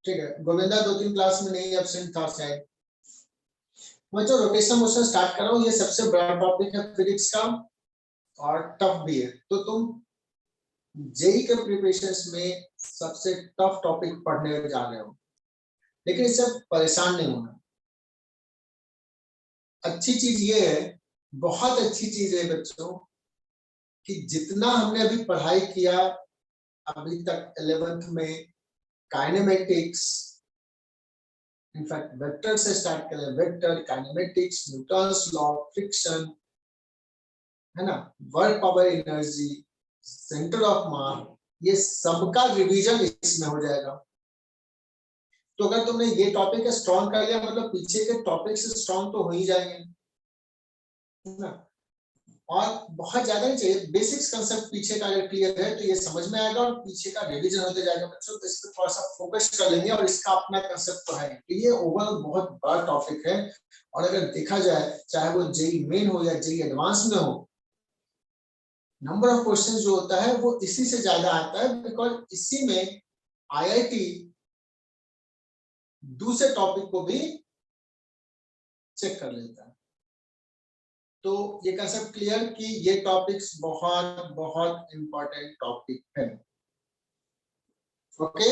ठीक है, गोविंदा 2-3 क्लास में नहीं एब्सेंट था शायद। मैं जो रोटेशनल मोशन स्टार्ट कर रहा हूँ, ये सबसे बड़ा टॉपिक है फिजिक्स का और टफ भी है। तो तुम जेई के प्रिपरेशन में सबसे टफ टॉपिक पढ़ने जा रहे हो, लेकिन इससे परेशान नहीं होना। अच्छी चीज ये है, बहुत अच्छी चीज है बच्चों, कि जितना हमने अभी पढ़ाई किया अभी तक 11th में, काइनेमेटिक्स, इनफैक्ट वेक्टर से स्टार्ट करें, vector, kinematics, Newton's law, friction, है ना, work power energy, centre of mass, ये सबका रिवीजन इसमें हो जाएगा। तो अगर तुमने ये टॉपिक स्ट्रॉन्ग कर लिया, मतलब पीछे के टॉपिक से स्ट्रॉन्ग तो हो ही जाएंगे, है ना। और बहुत ज्यादा नहीं चाहिए, बेसिक्स कंसेप्ट पीछे का अगर क्लियर है तो ये समझ में आएगा और पीछे का रिवीजन होते जाएगा बच्चों। तो इस पर थोड़ा सा फोकस कर लेंगे और इसका अपना कंसेप्ट पढ़ाएंगे। तो ये ओवरऑल बहुत बड़ा टॉपिक है, और अगर देखा जाए चाहे वो जेई मेन हो या जेई एडवांस में हो, नंबर ऑफ क्वेश्चन जो होता है वो इसी से ज्यादा आता है, बिकॉज इसी में आईआईटी दूसरे टॉपिक को भी चेक कर लेता है। तो ये कंसेप्ट क्लियर कि ये टॉपिक्स बहुत बहुत इंपॉर्टेंट टॉपिक है। ओके,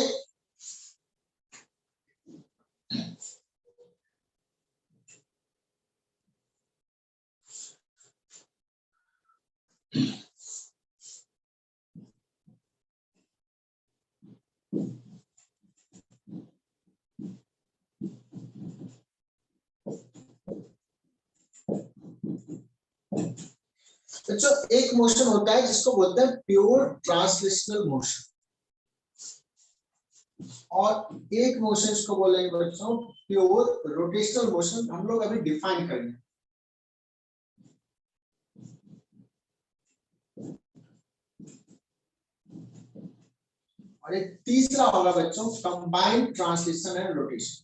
बच्चों एक मोशन होता है जिसको बोलते हैं प्योर ट्रांसलेशनल मोशन, और एक मोशन इसको बोलेंगे बच्चों प्योर रोटेशनल मोशन। हम लोग अभी डिफाइन करेंगे। और एक तीसरा होगा बच्चों combined translation and rotation.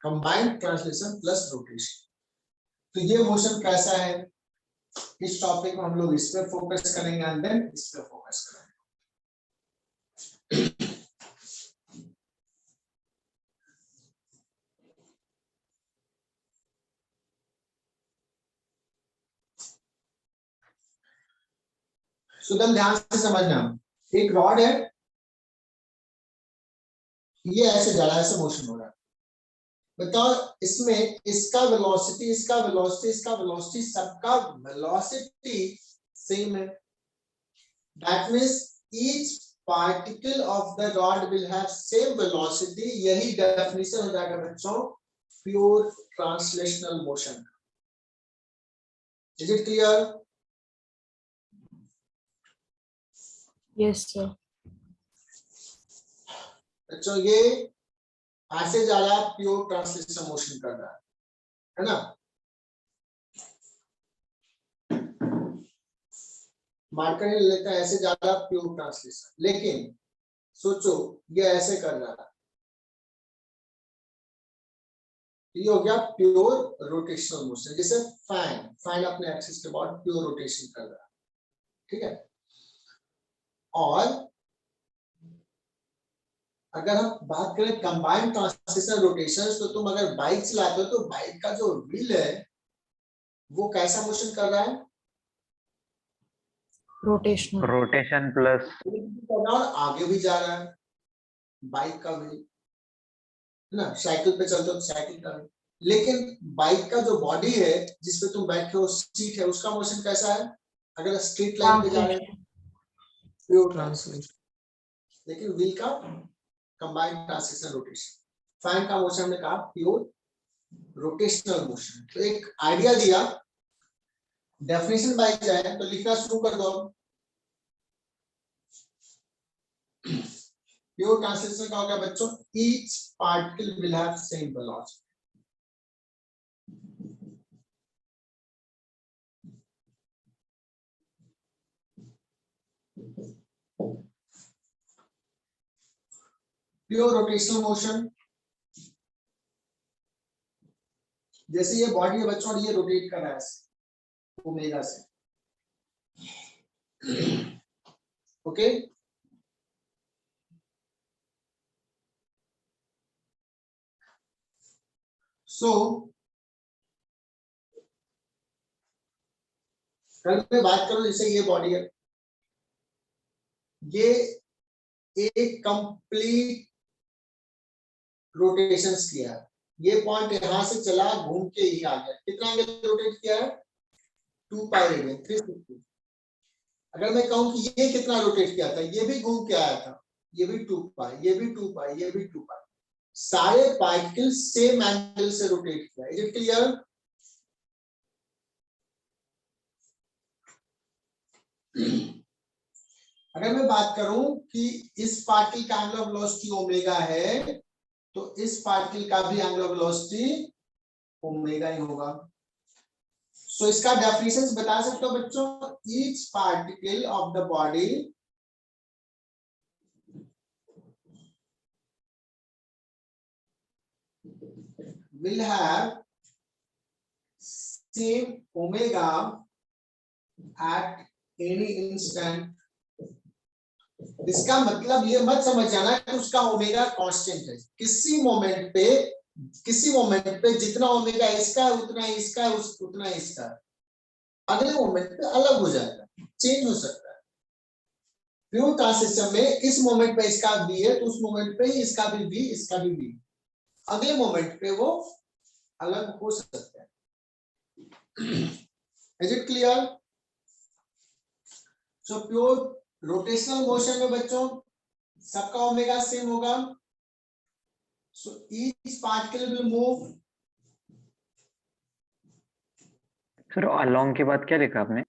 Combined translation plus rotation. तो ये मोशन कैसा है, इस टॉपिक में हम लोग इस पे फोकस करेंगे एंड देन इस पे फोकस करेंगे। सुदम ध्यान से समझना, एक रॉड है, ये ऐसे जा रहा है, ऐसे मोशन हो रहा है। बताओ इसमें इसका वेलोसिटी, इसका वेलोसिटी, इसका वेलोसिटी, सबका वेलोसिटी सेम है। That means each particle of the rod will have same velocity. यही डेफिनेशन हो जाएगा बच्चों pure translational motion. Is it clear? Yes sir. बच्चों ये ऐसे जा रहा है, प्योर ट्रांसलेशनल मोशन कर रहा है ना। मार्कर लेता है, ऐसे जा रहा है प्योर ट्रांसलेशन। लेकिन सोचो ये ऐसे कर रहा है, ये हो गया प्योर रोटेशनल मोशन। जैसे फैन अपने एक्सिस के बाद प्योर रोटेशन कर रहा है, ठीक है। और अगर हम बात करें कंबाइंड ट्रांसलेशन रोटेशन, तो तुम अगर बाइक चलाते हो तो बाइक का जो व्हील है वो कैसा मोशन कर रहा है? रोटेशन प्लस, और आगे भी जा रहा है बाइक का व्हील, है ना। साइकिल पे चलते हो तो साइकिल का व्हील। लेकिन बाइक का जो बॉडी है जिसपे तुम बैठे हो, सीट है, उसका मोशन कैसा है? अगर स्ट्रेट लाइन पे जा रहे हैं प्योर ट्रांसलेशन, लेकिन व्हील का कंबाइंड ट्रांसलेशन रोटेशन। फैन का मोशन हमने कहा प्योर रोटेशनल मोशन। तो एक आइडिया दिया, डेफिनेशन बाय जाए तो लिखना शुरू कर दो। प्योर ट्रांसलेशन का हो गया बच्चों each particle will have same velocity. Pure rotational motion जैसे ये बॉडी है बच्चों, ये रोटेट कर रहा है ओमेगा से। ओके, सो अगर मैं बात करूं, जैसे ये बॉडी है, ये एक कंप्लीट रोटेशन किया है। ये पॉइंट यहां से चला, घूम के ही आ गया। कितना एंगल रोटेट किया है? 2 पाई रेडियन, 360। अगर मैं कहूं कि ये कितना रोटेट किया था, ये भी घूम के आया था, ये भी 2 पाई, ये भी 2 पाई, ये भी 2 पाई। सारे पार्टिकल सेम एंगल से रोटेट किया। Is it clear? अगर मैं बात करूं कि इस पार्टिकल का एंगुलर वेलोसिटी ओमेगा है, तो इस पार्टिकल का भी एंगुलर वेलोसिटी ओमेगा ही होगा। सो इसका डेफिनेशन बता सकते हो बच्चों? Each particle of the body will have same omega at any instant। इसका मतलब ये मत समझ जाना कि उसका ओमेगा कांस्टेंट है। किसी मोमेंट पे जितना ओमेगा इसका है उतना ही इसका है, उतना ही इसका है। अगले मोमेंट पे अलग हो जाएगा, चेंज हो सकता है। प्योर ट्रांजिशन में इस मोमेंट पे इसका भी है, तो उस मोमेंट पे ही इसका भी v, इसका भी v। अगले मोमेंट पे वो अलग हो सकता है। Is it clear? So pure rotational motion में बच्चों सबका ओमेगा सेम होगा। So each particle will move. Sir along के बाद क्या लिखा आपने?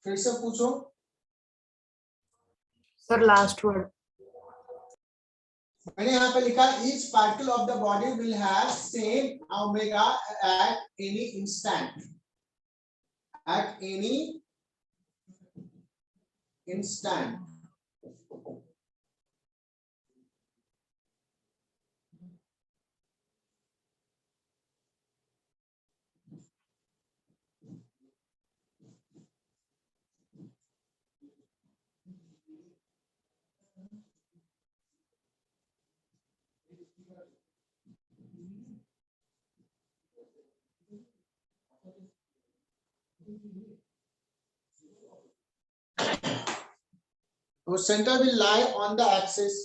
फिर से पूछो सर लास्ट वर्ड। मैंने यहाँ पे लिखा each particle of the body will have same omega at any instant. At any instant. So center will lie on the axis.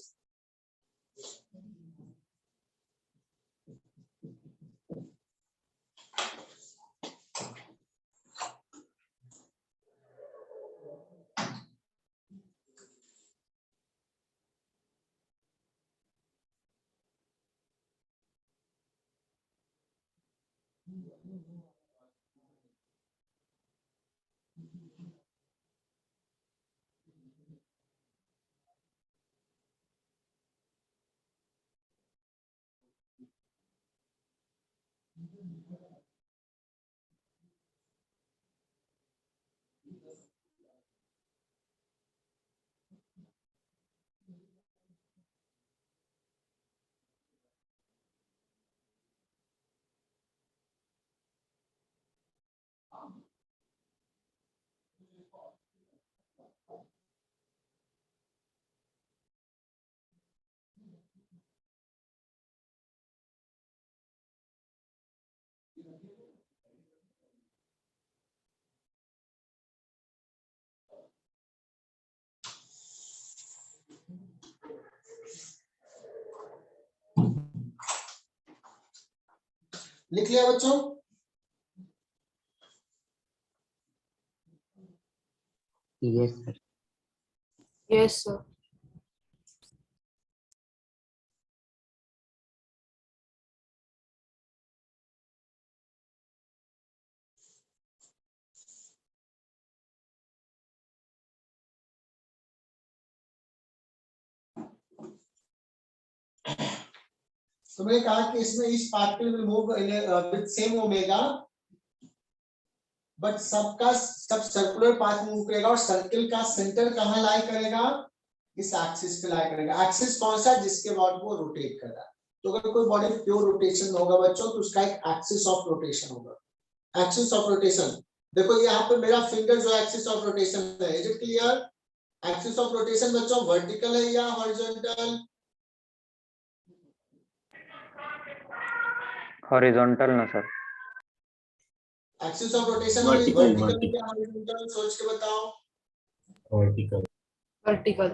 लिख लिया बच्चों? Yes sir. Yes sir. तो मैंने कहा कि इसमें इस particle will move with same omega but सबका सब सर्कुलर पाथ मूव करेगा और सर्किल का सेंटर कहाँ लाई करेगा, इस एक्सिस पे लाई करेगा। एक्सिस कौन सा, जिसके बाद वो रोटेट कर रहा है। तो अगर कोई बॉडी प्योर रोटेशन होगा बच्चों तो उसका एक एक्सिस ऑफ रोटेशन होगा। एक्सिस ऑफ रोटेशन देखो यहाँ पे मेरा फिंगर जो एक्सिस ऑफ रोटेशन है, is it clear? Axis of rotation बच्चों वर्टिकल है या हॉरिजॉन्टल? हॉरिजॉन्टल ना sir? Axis of rotation Vertical, vertical या हॉरिजॉन्टल, सोच के बताओ। vertical. Vertical.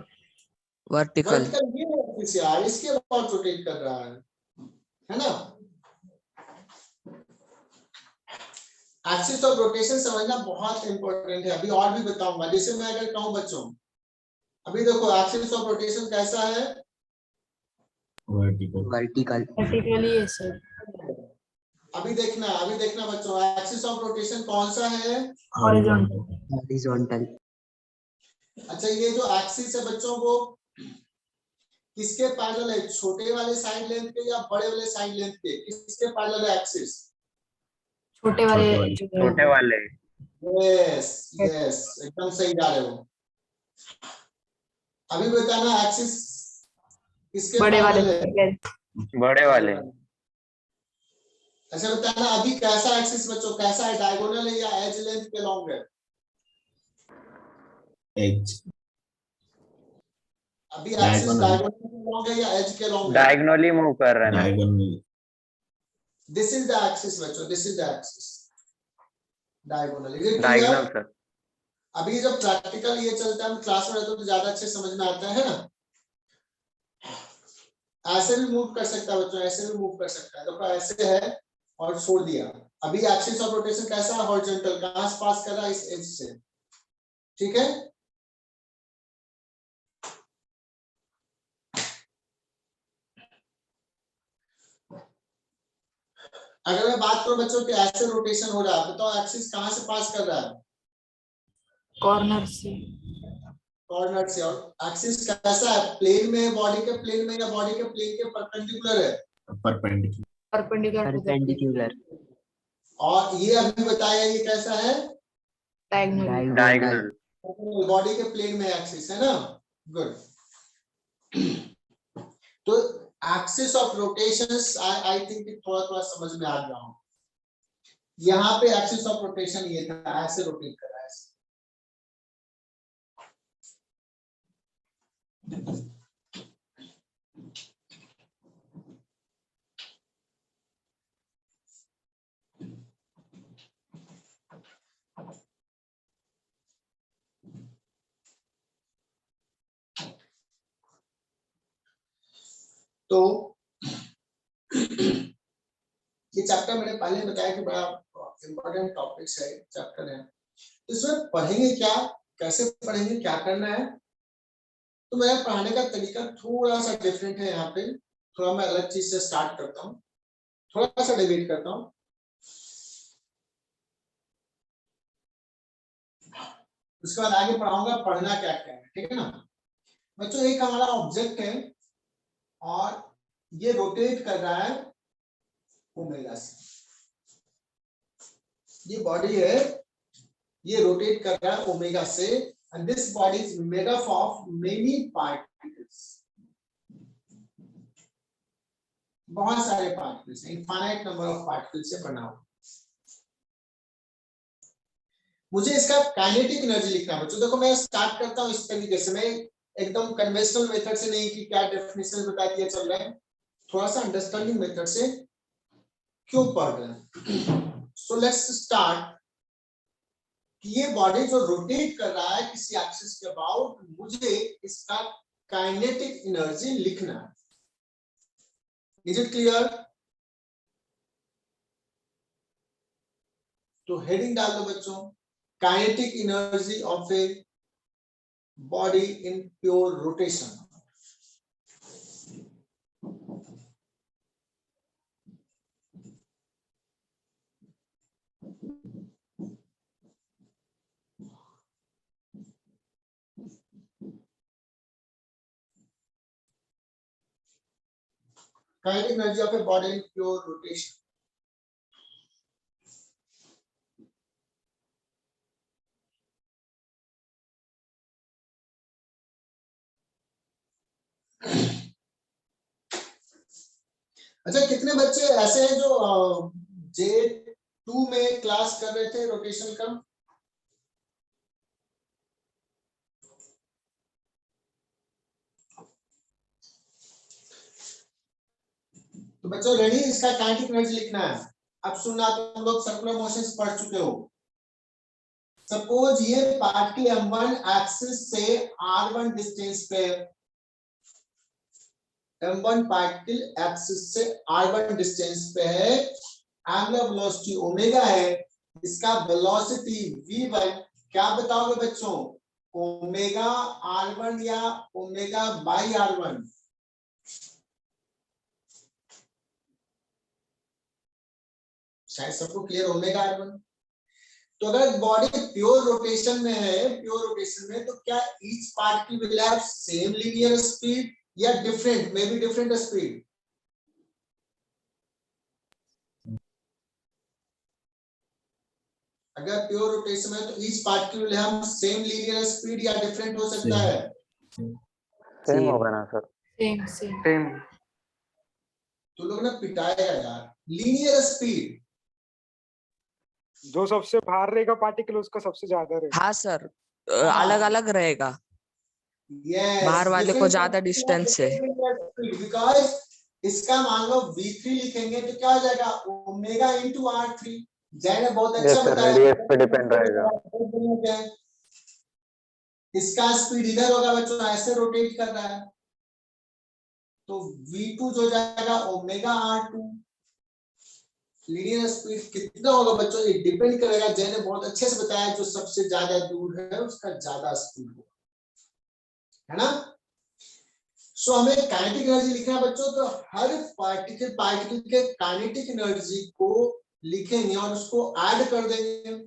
वर्टिकल। वर्टिकल ये एक्सिस यार, इसके अबाउट रोटेट कर रहा है ना। एक्सिस ऑफ रोटेशन समझना बहुत इंपॉर्टेंट है। अभी और भी बताऊंगा। जैसे मैं अगर कहूं बच्चों, अभी देखो एक्सिस ऑफ रोटेशन कैसा है, Vertical. Vertical. Vertically, yes, sir. अभी देखना बच्चों, एक्सिस ऑफ रोटेशन कौन सा है? Horizontal. हॉरिजॉन्टल। अच्छा, ये जो एक्सिस है बच्चों वो किसके पैरेलल है, छोटे वाले साइड लेंथ के या बड़े वाले साइड लेंथ के, किसके पैरेलल है एक्सिस? छोटे वाले छोटे वाले। जो है छोटे वो। वाले। यस यस, एकदम सही जा रहे हो। अभी बताना एक्सिस किसके बड़े वाले पैरेलल है? बड़े वाले। अच्छा बताना अभी कैसा एक्सिस बच्चों, कैसा है, डायगोनल है या एज लेंथ के लॉन्ग है? Edge. अभी एक्सिस Diagonal. डायगोनल के लॉन्ग है या एज के लॉन्ग है? डायगोनली मूव कर रहा है ना। Diagonal. This is the axis बच्चों, this is the axis diagonal. Is it diagonal clear? Sir. अभी जब प्रैक्टिकल ये चलता है, हम क्लास में रहते हैं तो ज्यादा अच्छे समझ में आता है ना। ऐसे भी मूव कर सकता है बच्चों, ऐसे भी मूव कर सकता है। देखो ऐसे है और छोड़ दिया। अभी एक्सिस ऑफ रोटेशन कैसा है, हॉरिजॉन्टल, कहां से पास कर रहा है, इस एज से, ठीक है। अगर मैं बात करूं बच्चों कि ऐसे रोटेशन हो रहा है, बताओ एक्सिस कहां से पास कर रहा है? कॉर्नर से। कॉर्नर से। और एक्सिस कैसा है, प्लेन में है, बॉडी के प्लेन में या बॉडी के प्लेन के परपेंडिकुलर है? Perpendicular. Perpendicular to the plane. Perpendicular. और ये अभी बताया ये कैसा है, Diagonally. डायगोनल। बॉडी के प्लेन में एक्सिस है ना। गुड। तो axis of rotations I think थोड़ा थोड़ा समझ में आ गया हूं। यहाँ पे एक्सिस ऑफ रोटेशन ये था, ऐसे रोटेट कर रहा है ऐसे। तो ये चैप्टर मैंने पहले बताया कि बड़ा इंपॉर्टेंट टॉपिक्स है, चैप्टर है। इसमें पढ़ेंगे क्या, कैसे पढ़ेंगे, क्या करना है। तो मेरा पढ़ाने का तरीका थोड़ा सा डिफरेंट है। यहाँ पे थोड़ा मैं अलग चीज से स्टार्ट करता हूँ, थोड़ा सा डिबेट करता हूँ। उसके बाद आगे पढ़ाऊंगा पढ़ना क्या क्या है, ठीक है ना बच्चों। एक हमारा ऑब्जेक्ट है और ये रोटेट कर रहा है ओमेगा से। ये बॉडी है, ये रोटेट कर रहा है ओमेगा से, and this body is made up of many particles. बहुत सारे particles, infinite number of particles से बना हुआ। मुझे इसका काइनेटिक एनर्जी लिखना है बच्चों। देखो मैं स्टार्ट करता हूँ इस तरीके से, मैं एकदम कन्वेंशनल मेथड से नहीं कि क्या डेफिनेशन बता दिया चल रहा है, थोड़ा सा अंडरस्टैंडिंग मेथड से क्यों पढ़ रहे हैं। So let's start. ये बॉडी जो रोटेट कर रहा है किसी एक्सिस के अबाउट, मुझे इसका काइनेटिक एनर्जी लिखना है। Is it clear? तो हेडिंग डाल दो बच्चों, kinetic energy of a body in pure rotation. Kinetic energy of a body in pure rotation. अच्छा, कितने बच्चे ऐसे हैं जो J2 में क्लास कर रहे थे रोटेशन का? तो बच्चों रेडी, इसका काइनेटिक एनर्जी लिखना है। अब सुनना, तुम लोग सर्कुलर मोशंस पढ़ चुके हो। सपोज ये पार्टिकल M1 एक्सिस से R1 डिस्टेंस पे, M1 पार्टिकल एक्सिस से R1 डिस्टेंस पे है, एंगुलर वेलोसिटी ओमेगा है, इसका वेलोसिटी V1 क्या बताओगे बच्चों? ओमेगा R1 या ओमेगा बाई R1? शायद सबको क्लियर, ओमेगा R1। तो अगर बॉडी प्योर रोटेशन में है, प्योर रोटेशन में, तो क्या each particle will have same linear speed या different, may be different speed? अगर प्योर रोटेशन में तो each particle will have same linear speed या डिफरेंट हो सकता है? सेम होगा ना सर? Same same same. तो लोग ना पिटाएगा यार। लीनियर स्पीड जो सबसे बाहर रहेगा पार्टिकल उसका सबसे ज्यादा रहेगा। हाँ सर, हाँ। अलग अलग रहेगा। यस, बाहर वाले को ज्यादा डिस्टेंस है। बिकॉज इसका मान लो V3 लिखेंगे तो क्या हो जाएगा? Omega into R3। जय ने बहुत अच्छा बताया, रेडियस पे डिपेंड रहेगा। इसका स्पीड इधर होगा बच्चों, ऐसे रोटेट कर रहा है, तो V2 जो जाएगा ओमेगा R2। लीनियर स्पीड कितना होगा बच्चों? ये डिपेंड करेगा, जय ने बहुत अच्छे से बताया, जो सबसे ज्यादा दूर है उसका ज्यादा स्पीड होगा, है ना? सो हमें काइनेटिक एनर्जी लिखना है बच्चों, तो हर पार्टिकल के काइनेटिक एनर्जी को लिखेंगे और उसको ऐड कर देंगे।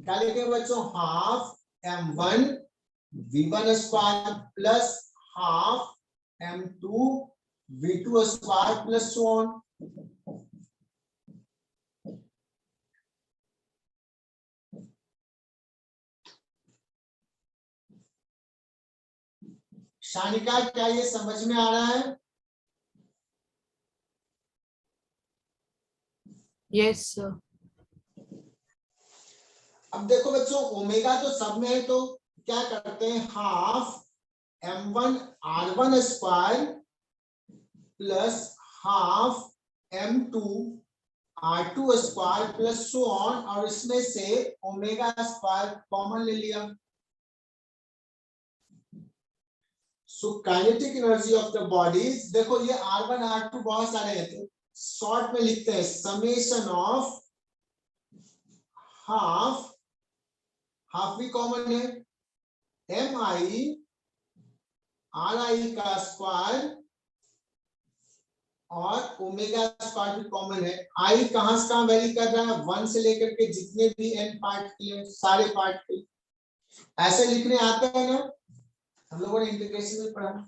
क्या लिखेंगे बच्चों? Half m1 v1 square plus half m2 v2 square plus so on. Shanika, क्या ये समझ में आ रहा है? Yes sir. अब देखो बच्चों, ओमेगा तो सब में है, तो क्या करते हैं? Half m1 r1 square plus half m2 r2 square plus so on, और इसमें से ओमेगा स्क्वायर कॉमन ले लिया। So kinetic energy of the bodies, देखो ये R1 R2 बहुत सारे हैं, तो शॉर्ट में लिखते हैं समेशन ऑफ हाफ, हाफ भी कॉमन है, mi ri का स्क्वायर और ओमेगा स्क्वायर भी कॉमन है। i कहां से कहां वैरी कर रहा है? 1 से लेकर के जितने भी n पार्टिकल, सारे पार्टिकल ऐसे लिखने आते हैं ना, हम लोगों ने इंटीग्रेशन में पढ़ा।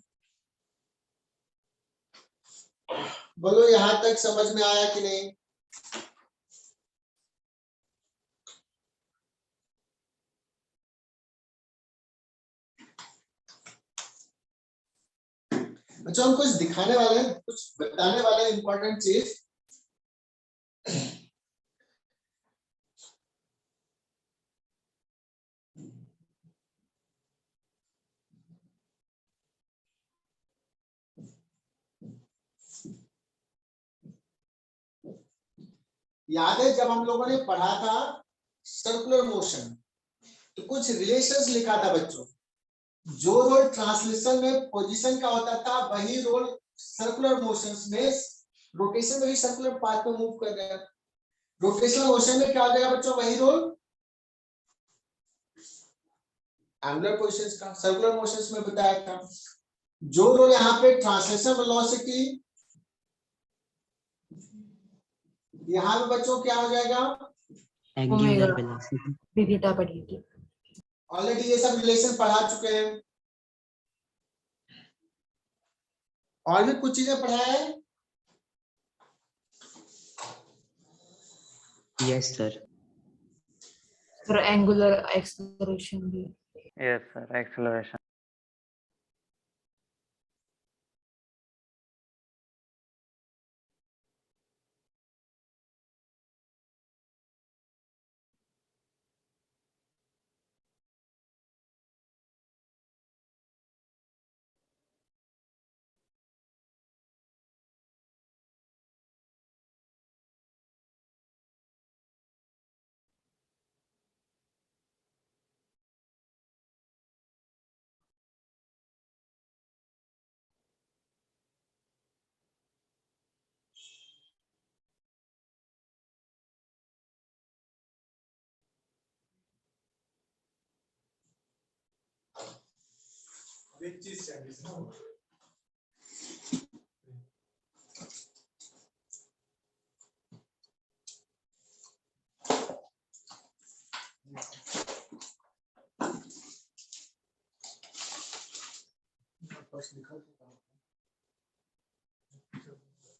बोलो यहां तक समझ में आया कि नहीं? अच्छा, हम कुछ दिखाने वाले हैं, कुछ बताने वाले हैं, इंपॉर्टेंट चीज। याद है जब हम लोगों ने पढ़ा था सर्कुलर मोशन, तो कुछ रिलेशंस लिखा था बच्चों। जो रोल ट्रांसलेशन में पोजीशन का होता था, वही रोल सर्कुलर मोशंस में, रोटेशन में भी सर्कुलर पाथ पे मूव कर रहे हैं। रोटेशनल मोशन में क्या हो जाएगा बच्चों? वही रोल एंगुलर पोजीशंस का, सर्कुलर मोशंस में बताया था। जो रोल यहाँ पे ट्रांसलेशन वेलोसिटी, यहाँ पे बच्चों क्या हो जाएगा? Angular velocity. डी थीटा पर dt। ऑलरेडी ये सब रिलेशन पढ़ा चुके हैं, और भी कुछ चीजें पढ़ाया है। Yes sir. Sir angular acceleration भी। Yes sir, acceleration. Which is service, no?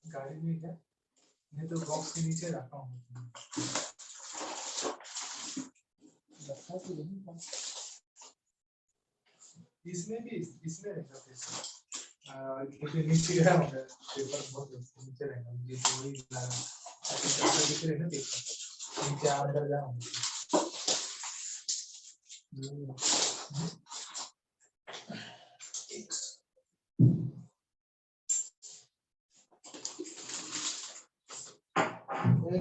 गाड़ी में क्या? मैं तो बॉक्स के नीचे रखा हूँ। रखा तो नहीं था। इसमें भी इसमें रहेगा पैसा। क्योंकि नीचे गया हूँ मैं, पेपर बहुत नीचे रहेगा। मुझे तो वही लगा। ऐसा दिख रहा है ना पेपर। नीचे अंदर गया हूँ। एक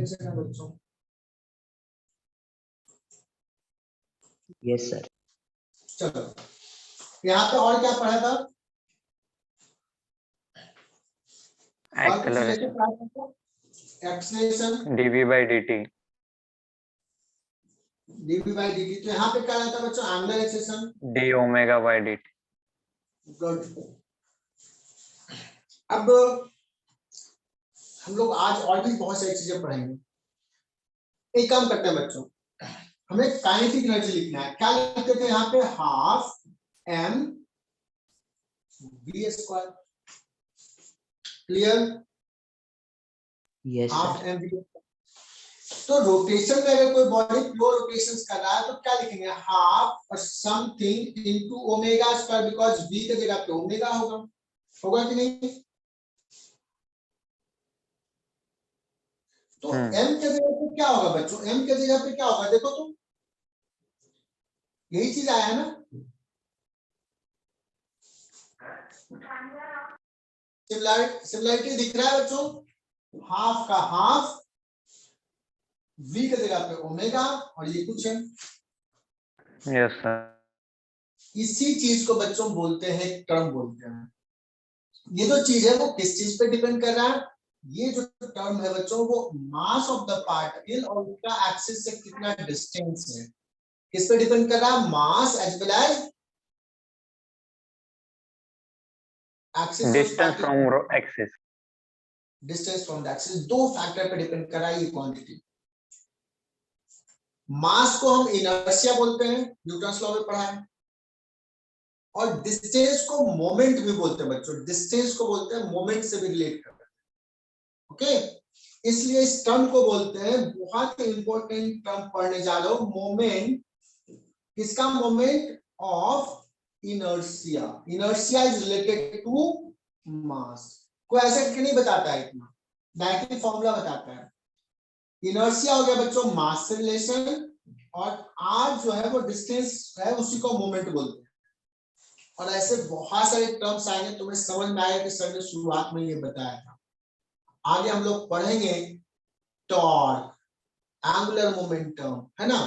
सेकंड बच्चों। Yes sir. चलो यहाँ पे और क्या पढ़ा था? Acceleration dv by dt। dv by dt। तो यहाँ पे क्या रहता है बच्चों? Angular acceleration D omega by dt। Good. अब हम लोग आज और भी बहुत सारी चीजें पढ़ेंगे। एक काम करते हैं बच्चों, हमें काइनेटिक एनर्जी लिखना है। क्या लिखते थे यहाँ पे? Half m v square. Clear? Yes half sir. m v। तो रोटेशन में अगर कोई बॉडी फ्लो रोटेशंस कर रहा है तो क्या लिखेंगे? हाफ और something into omega square, because v की जगह पे ओमेगा होगा। होगा कि नहीं? तो m के जगह पे क्या होगा बच्चों? m के जगह पे क्या होगा? देखो तो यही चीज आया है ना। सिमिलरिटी दिख रहा है बच्चों? हाफ का हाफ, v की जगह पे ओमेगा, और ये कुछ है। Yes sir. इसी चीज को बच्चों बोलते हैं, टर्म बोलते हैं। ये जो चीज है वो किस चीज पे डिपेंड कर रहा है? ये जो टर्म है बच्चों वो मास ऑफ द पार्टिकल और उसका एक्सिस से कितना डिस्टेंस है, किस पे डिपेंड कर रहा है? Mass as well as axis. Distance from axis. Distance from the axis, दो फैक्टर पे डिपेंड कर रहा है ये क्वांटिटी। मास को हम इनर्शिया बोलते हैं, न्यूटन्स लॉ में पढ़ा है। और डिस्टेंस को मोमेंट भी बोलते हैं बच्चों। डिस्टेंस को बोलते हैं मोमेंट से भी रिलेट करते हैं। ओके, इसलिए इस टर्म को बोलते हैं, बहुत इंपॉर्टेंट टर्म पढ़ने जा रहे हो, मोमेंट। किसका? Moment of inertia. Inertia is related to mass. कोई ऐसे करके नहीं बताता है, इतना डायरेक्टली फॉर्मूला बताता है। इनर्शिया हो गया बच्चों मास से रिलेशन, और आर जो है वो डिस्टेंस है, उसी को मोमेंट बोलते हैं। और ऐसे बहुत सारे टर्म्स आएंगे, तुम्हें समझ में आएगा कि सर ने शुरुआत में ये बताया था। आगे हम लोग पढ़ेंगे टॉर्क, एंगुलर मोमेंटम, है ना?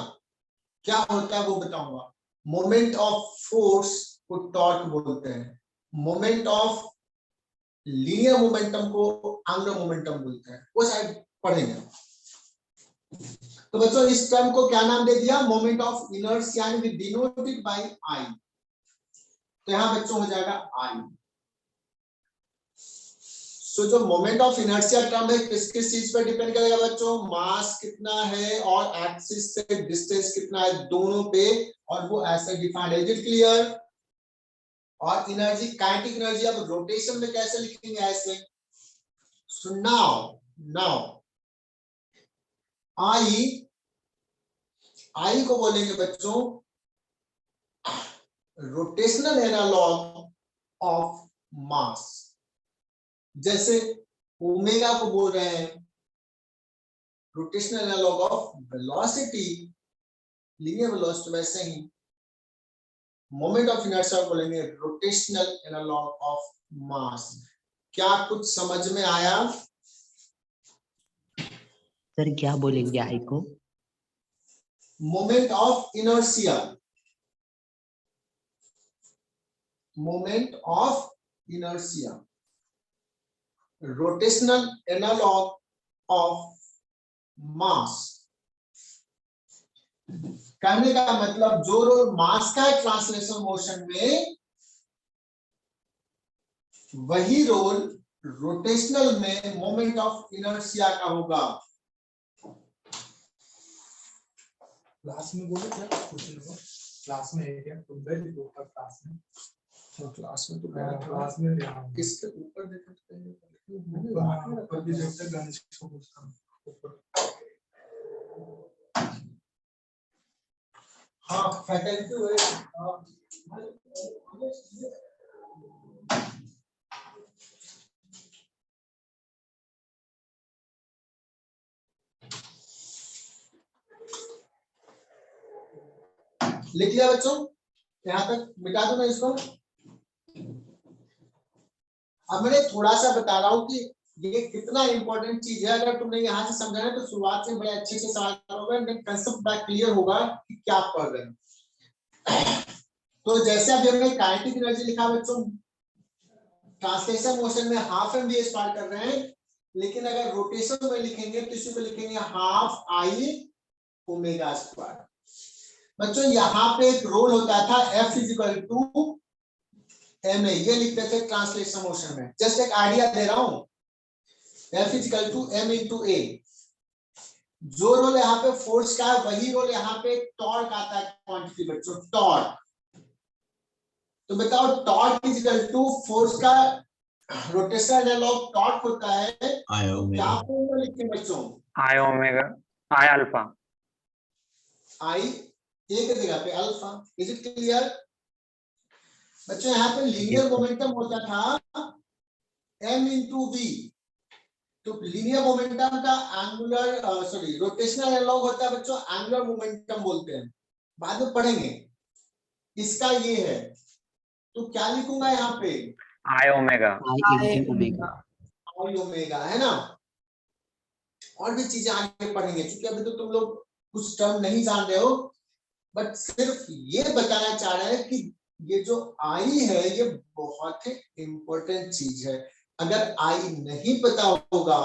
क्या होता है वो बताऊंगा। मोमेंट ऑफ फोर्स को टॉर्क बोलते हैं। मोमेंट ऑफ लीनियर मोमेंटम को एंगुलर मोमेंटम बोलते हैं। वो शायद पढ़ेंगे। तो बच्चों इस टर्म को क्या नाम दे दिया? Moment of inertia, denoted by I. तो यहां बच्चों हो जाएगा आई। सो जो मोमेंट ऑफ इनर्शिया टर्म है किस किस चीज पर डिपेंड करेगा बच्चों? मास कितना है और एक्सिस से डिस्टेंस कितना है, दोनों पे। और वो ऐसे डिफाइंड है। Is it clear? और एनर्जी, काइनेटिक एनर्जी अब रोटेशन में कैसे लिखेंगे? ऐसे। सो नाउ आई को बोलेंगे बच्चों रोटेशनल एनालॉग ऑफ मास, जैसे ओमेगा को बोल रहे हैं rotational analogue of velocity, linear velocity, वैसे ही मोमेंट ऑफ इनर्शिया बोलेंगे रोटेशनल एनालॉग ऑफ मास। क्या कुछ समझ में आया? सर क्या बोलेंगे आई को? Moment of inertia, moment of inertia, rotational analogue of mass. कहने का मतलब जो रोल मास का है ट्रांसलेशनल मोशन में, वही रोल रोटेशनल में मोमेंट ऑफ इनर्शिया का होगा। क्लास में बोले क्या कुछ लोग क्लास में है क्या तुम गए थे ऊपर क्लास में? क्लास में तो क्लास में इसके ऊपर देखो ऊपर भी देखते गणेश को पूछता ऊपर। हाँ फैकल्टी हुए लिख लिया बच्चों? यहाँ तक मिटा दो ना इसको। अब मैं थोड़ा सा बता रहा हूँ कि ये कितना इंपॉर्टेंट चीज है। अगर तुमने यहाँ से समझा है तो शुरुआत से बड़े अच्छे से सवाल होगा, कंसेप्ट बड़ा क्लियर होगा कि क्या पढ़ रहे हैं। तो जैसे अभी हमने काइनेटिक एनर्जी लिखा बच्चों, ट्रांसलेशन मोशन में हाफ एम वी स्टार्ट कर रहे हैं, लेकिन अगर रोटेशन में लिखेंगे तो इसी को लिखेंगे हाफ आई ओमेगा स्क्वायर। बच्चों यहाँ पे एक रोल होता था F is equal to m a, ये लिखते थे ट्रांसलेशन मोशन में। जस्ट एक आइडिया दे रहा हूं, F is equal to m into a. जो रोल यहाँ पे फोर्स का है वही रोल यहाँ पे टॉर्क आता है क्वांटिटी बच्चों, टॉर्क। तो बताओ टॉर्क इजिकल टू फोर्स का रोटेशनल एनालॉग टॉर्क होता है, क्या फॉर्मूला लिखते हैं बच्चों? आई ओमेगा आई अल्फा, आई एक जगह पे अल्फा। इज इट क्लियर बच्चों? यहाँ पे लीनियर मोमेंटम होता था m इंटू वी, तो लीनियर मोमेंटम का एंगुलर रोटेशनल एनालॉग होता है बच्चों एंगुलर मोमेंटम बोलते हैं, बाद में पढ़ेंगे। इसका ये है, तो क्या लिखूंगा यहाँ पे? आई ओमेगा, आई इंटू ओमेगा, आई ओमेगा, है ना। और भी चीजें आगे पढ़ेंगे, क्योंकि अभी तो तुम लोग कुछ टर्म नहीं जान रहे हो, बट सिर्फ ये बताना चाह रहे हैं कि ये जो आई है ये बहुत ही इंपॉर्टेंट चीज है। अगर आई नहीं पता होगा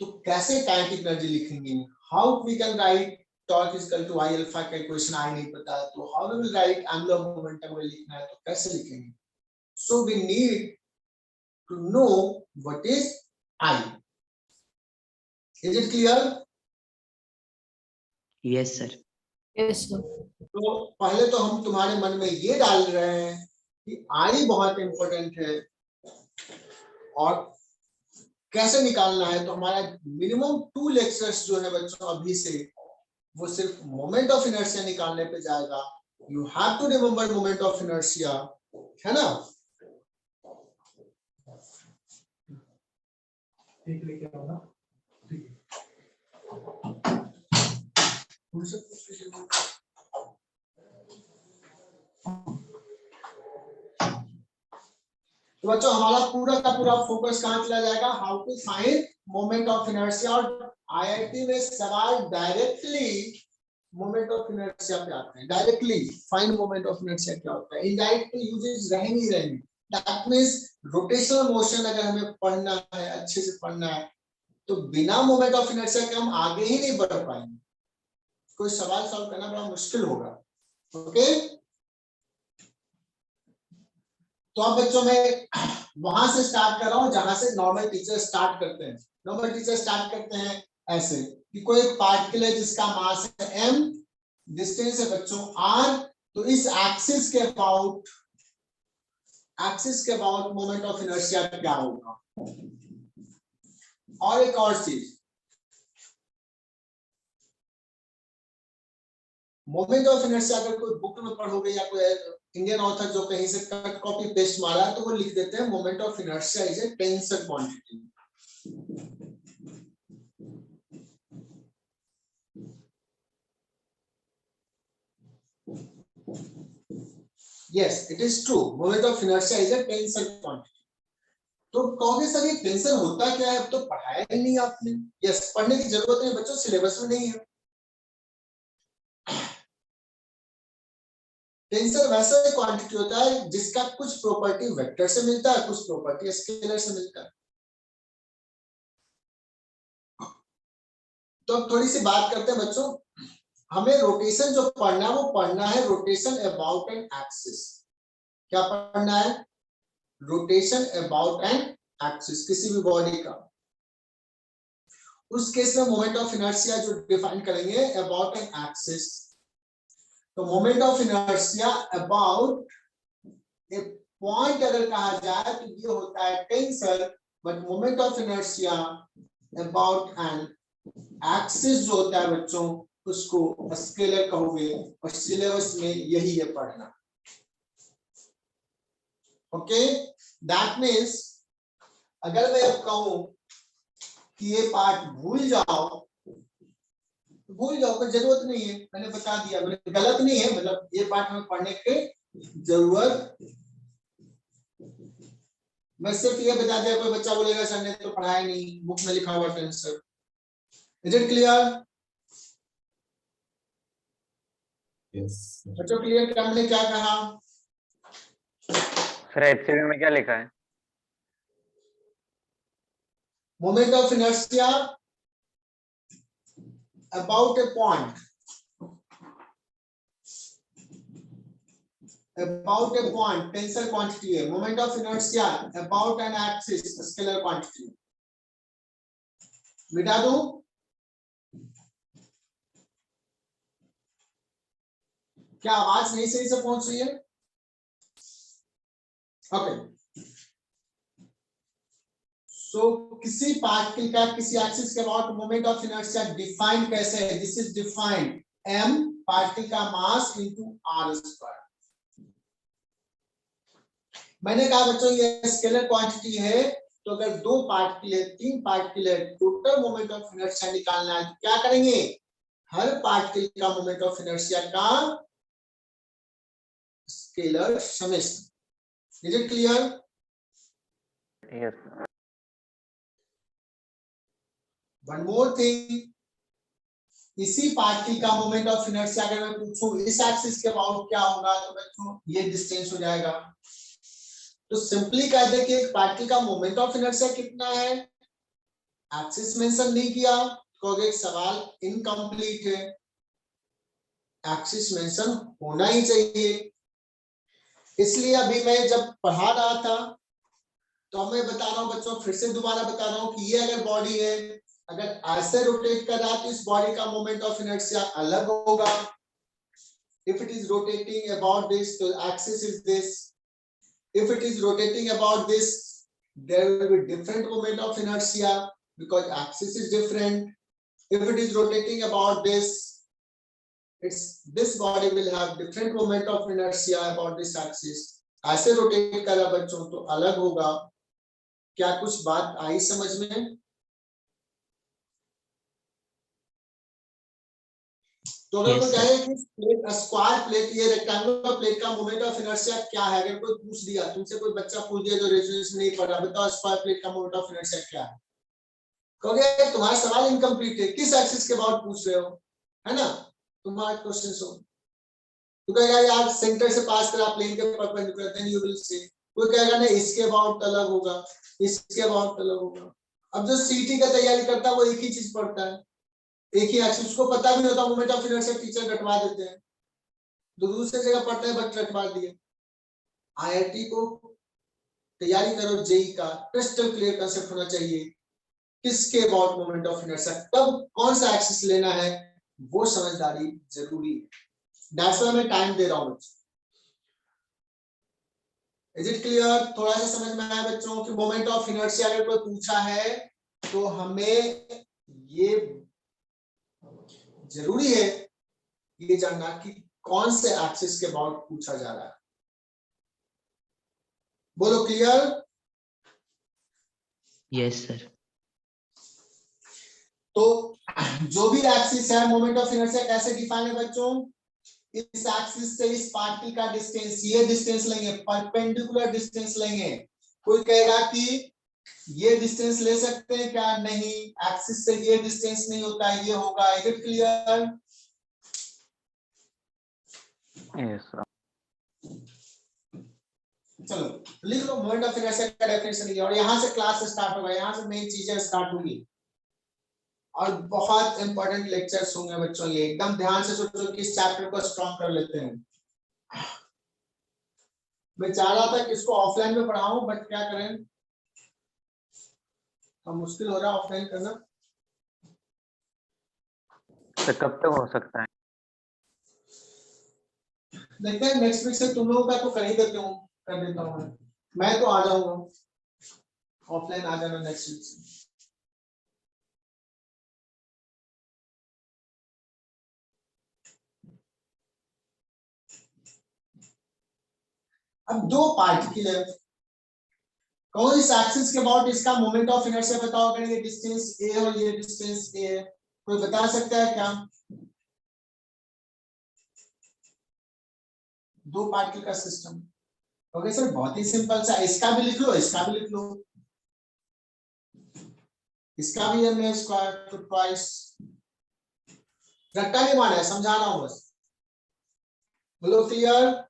तो कैसे काइनेटिक एनर्जी लिखेंगे? How we can write torque is equal to I alpha का इक्वेशन आई नहीं पता है तो how we will write angular momentum में लिखना है तो कैसे लिखेंगे? So we need to know what is I. Is it clear? Yes sir. Yes sir. तो पहले तो हम तुम्हारे मन में ये डाल रहे हैं कि आई बहुत इंपॉर्टेंट है और कैसे निकालना है। तो हमारा मिनिमम 2 लेक्चर्स जो है बच्चों अभी से, वो सिर्फ मोमेंट ऑफ इनर्शिया निकालने पे जाएगा। You have to remember moment of inertia, है ना। ठीक लेके आओ ना, ठीक है। तो बच्चों हमारा पूरा का पूरा फोकस कहाँ चला जाएगा? How to find moment of inertia. और आईआईटी में सवाल डायरेक्टली मोमेंट ऑफ इनर्शिया पे आते हैं। Directly find moment of inertia क्या होता है, इनडायरेक्टली यूजेस रहेंगी रहेंगी। दैट मींस रोटेशनल मोशन अगर हमें पढ़ना है, अच्छे से पढ़ना है, तो बिना मोमेंट ऑफ इनर्शिया के हम आगे ही नहीं बढ़ पाएंगे। कोई सवाल सॉल्व करना बड़ा मुश्किल होगा। ओके, तो अब बच्चों मैं वहां से स्टार्ट कर रहा हूं जहां से नॉर्मल टीचर स्टार्ट करते हैं। नॉर्मल टीचर स्टार्ट करते हैं ऐसे कि कोई एक पार्टिकल है जिसका मास है m, डिस्टेंस है बच्चों r, तो इस एक्सिस के अबाउट मोमेंट ऑफ इनर्शिया क्या होगा। और एक और चीज, मोमेंट ऑफ इनर्शिया अगर कोई बुक में पढ़ोगे या कोई इंडियन ऑथर जो कहीं से कट कॉपी पेस्ट मारा है तो वो लिख देते हैं moment of inertia is a tensor quantity. Yes it is true, moment of inertia is a tensor quantity. तो कहोगे सर ये टेंसर होता क्या है, अब तो पढ़ाया ही नहीं आपने। यस पढ़ने की जरूरत नहीं बच्चों, सिलेबस में नहीं है। टेंसर वैसा क्वांटिटी होता है जिसका कुछ प्रॉपर्टी वेक्टर से मिलता है, कुछ प्रॉपर्टी स्केलर से मिलता है। तो अब थोड़ी सी बात करते हैं बच्चों, हमें रोटेशन जो पढ़ना है वो पढ़ना है रोटेशन अबाउट एन एक्सिस। क्या पढ़ना है? रोटेशन अबाउट एन एक्सिस, किसी भी बॉडी का। उस केस में मोमेंट ऑफ इनर्शिया जो डिफाइन करेंगे अबाउट एन एक्सिस। तो moment of inertia about A point अगर कहा जाए तो ये होता है tensor, but moment of inertia about an axis जो होता है बच्चों उसको स्केलर कहोगे, और सिलेबस में यही है पढ़ना। ओके, दैट मीन्स अगर मैं अब कहूं कि ये पार्ट भूल जाओ, भूल जाओ, कोई जरूरत नहीं है, मैंने बता दिया, गलत नहीं है, मतलब ये पार्ट हमें पढ़ने की जरूरत। मैं सिर्फ ये बता दिया, कोई बच्चा बोलेगा सर ने तो पढ़ाया नहीं, बुक में लिखा हुआ tensor. Is it clear yes बच्चों? क्लियर क्या हमने क्या कहा? सर HCV में क्या लिखा है? Moment of inertia about a point, about a point tensor quantity है, moment of inertia about an axis scalar quantity। मिटा दूं? क्या आवाज नहीं सही से पहुंच रही है? ओके, सो किसी पार्टिकल का किसी एक्सिस के about moment of inertia define कैसे है? This is defined m particle का मास इनटू r स्क्वायर। मैंने कहा बच्चों ये स्केलर क्वांटिटी है, तो अगर 2 पार्टिकल है, 3 पार्टिकल है, टोटल मोमेंट ऑफ इनर्शिया निकालना है तो क्या करेंगे? हर पार्टिकल का मोमेंट ऑफ इनर्शिया का scalar summation. Is it clear? Yes. One more thing, इसी पार्टिकल का मोमेंट ऑफ इनर्शिया अगर मैं पूछूं इस एक्सिस के अबाउट क्या होगा, तो बच्चों ये डिस्टेंस हो जाएगा। तो सिंपली कह दे कि एक पार्टिकल का मोमेंट ऑफ इनर्शिया कितना है, एक्सिस मेंशन नहीं किया, कहोगे सवाल इनकम्प्लीट है, एक्सिस मेंशन होना ही चाहिए। इसलिए अभी मैं जब पढ़ा रहा था तो मैं बता रहा हूं बच्चों, फिर से दोबारा बता रहा हूं कि ये अगर बॉडी है, अगर ऐसे रोटेट कर रहा है तो इस बॉडी का मोमेंट ऑफ इनर्शिया अलग होगा। If it is rotating about this तो axis is this, if it is rotating about this there will be different moment of inertia because axis is different. If it is rotating about this, it's this body will have different moment of inertia about this axis. ऐसे rotate कर रहा बच्चों तो अलग होगा। क्या कुछ बात आई समझ में? तो अगर कोई कहे कि प्लेट स्क्वायर प्लेट, ये रेक्टेंगुलर प्लेट का मोमेंट ऑफ इनर्शिया क्या है, अगर कोई पूछ दिया तुमसे, कोई बच्चा पूछ दिया जो रेजोनेंस नहीं पढ़ा, बताओ स्क्वायर प्लेट का मोमेंट ऑफ इनर्शिया क्या है, कहोगे तुम्हारा सवाल इनकम्प्लीट है, किस एक्सिस के अबाउट पूछ रहे हो, है ना? तुम्हारा क्वेश्चन सो तो कहेगा यार सेंटर से पास करा प्लेन के perpendicular, then you will say. कोई कहेगा नहीं इसके अबाउट अलग होगा, इसके अबाउट अलग होगा। अब जो सीटी का तैयारी करता है वो एक ही चीज पढ़ता है, एक ही एक्सिस, उसको पता भी होता मोमेंट ऑफ इनर्शिया, टीचर रटवा देते हैं, दूसरे जगह पढ़ते हैं बट रटवा दिए। आईआईटी को तैयारी करो, जेई का क्रिस्टल क्लियर कांसेप्ट होना चाहिए, किसके अबाउट मोमेंट ऑफ इनर्शिया, कब कौन सा एक्सिस लेना है, वो समझदारी जरूरी है। दैट्स व्हाई मैं टाइम दे रहा हूं। Is it clear? थोड़ा सा समझ में आया बच्चों कि मोमेंट ऑफ इनर्शिया अगर कोई पूछा है तो हमें ये जरूरी है ये जानना कि कौन से एक्सिस के अबाउट पूछा जा रहा है। बोलो क्लियर? Yes sir. तो जो भी एक्सिस है मोमेंट ऑफ इनर्शिया कैसे डिफाइन है बच्चों? इस एक्सिस से इस पार्टिकल का डिस्टेंस, ये डिस्टेंस लेंगे, परपेंडिकुलर डिस्टेंस लेंगे। कोई कहेगा कि ये डिस्टेंस ले सकते हैं क्या? नहीं, एक्सिस से ये डिस्टेंस नहीं होता, ये होगा। Is it clear? Yes sir. चलो लिख लो मोमेंट ऑफ इनर्शिया का डेफिनेशन लिया, और यहां से क्लास स्टार्ट होगा, यहां से मेन चीजें स्टार्ट होंगी और बहुत इंपॉर्टेंट लेक्चर्स होंगे बच्चों। ये एकदम ध्यान से सोचो कि इस चैप्टर को स्ट्रॉन्ग कर लेते हैं। मैं चाह रहा था कि इसको ऑफलाइन में पढ़ाऊं, बट क्या करें, अब मुश्किल हो रहा है ऑफलाइन करना। तो कब तक हो सकता है? देखते हैं, नेक्स्ट वीक से तुम लोगों का तो कर ही देता हूँ, कर देता हूँ मैं तो आ जाऊंगा, ऑफलाइन आ जाना नेक्स्ट वीक से। अब दो पार्टिकल है, कौन इस एक्सिस के अबाउट इसका मोमेंट ऑफ इनर्शिया बताओ। अगर ये डिस्टेंस ए और ये डिस्टेंस ए है, कोई बता सकता है क्या? दो पार्टिकल का सिस्टम। ओके सर, बहुत ही सिंपल सा, इसका भी लिख लो, इसका भी लिख लो, इसका भी हमने स्क्वायर टू ट्वाइस, रट्टा नहीं मारा है, समझा रहा हूं बस। बोलो क्लियर?